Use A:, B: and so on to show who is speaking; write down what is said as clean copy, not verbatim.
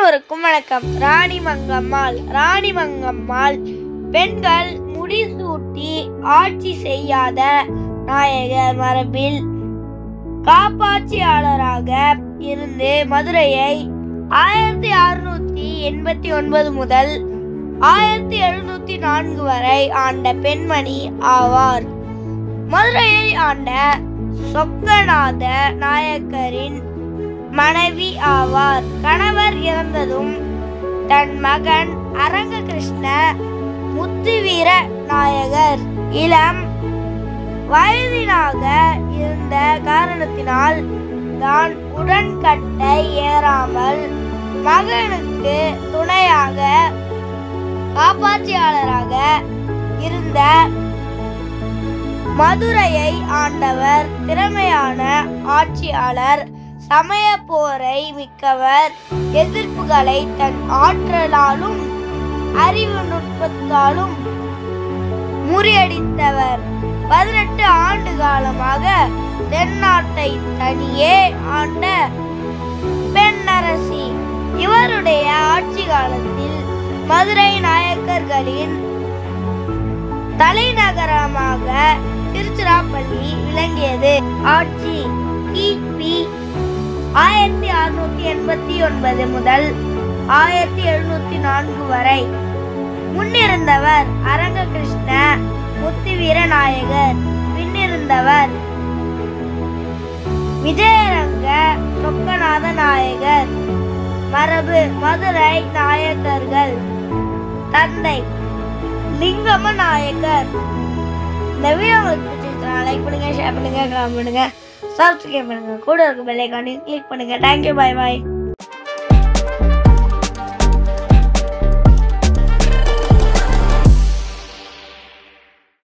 A: அனைவருக்கும் வணக்கம். ராணிமங்கம்மாள் பெண்கள் முடிசூட்டி ஆட்சி செய்யாத நாயகர் மரபில் காப்பாட்சியாளராக இருந்து மதுரையை 1689 முதல் 1704 வரை ஆண்ட பெண்மணி ஆவார். மதுரையை ஆண்ட சொக்கநாத நாயக்கரின் மனைவி ஆவார். கணவர் இறந்ததும் தன் மகன் அரங்ககிருஷ்ண முத்துவீர நாயகர் இளம் வயதினாக இருந்த காரணத்தினால் தான் உடன்கட்டை ஏறாமல் மகனுக்கு துணையாக காப்பாட்சியாளராக இருந்த மதுரையை ஆண்டவர் திறமையான ஆட்சியாளர், சமய போரை மிக்கவர், எதிர்ப்புகளை தன் ஆற்றலாலும் அறிவு நுட்பத்தாலும் முறியடித்தவர். 18 ஆண்டு காலமாக தென்னாட்டை தனியே ஆண்ட பெண்ணரசி. இவருடைய ஆட்சி காலத்தில் மதுரை நாயக்கர்களின் தலைநகரமாக திருச்சிராப்பள்ளி விளங்கியது. ஆட்சி கிபி 1689 முதல் 1704 வரை. முன்னிருந்தவர் அரங்ககிருஷ்ண முத்துவீர நாயகர், பின்னிருந்தவர் விஜயரங்க சொக்கநாத நாயகர். மரபு மதுரை நாயக்கர்கள். தந்தை லிங்கம நாயக்கர். இந்த வீடியோ உங்களுக்கு பிடிச்சிருந்தா லைக் பண்ணுங்க, ஷேர் பண்ணுங்க, கமெண்ட் பண்ணுங்க, சப்ஸ்கிரைப் பண்ணுங்க, கூட இருக்க பெல் ஐகானையும் கிளிக் பண்ணுங்க. Thank you, bye bye.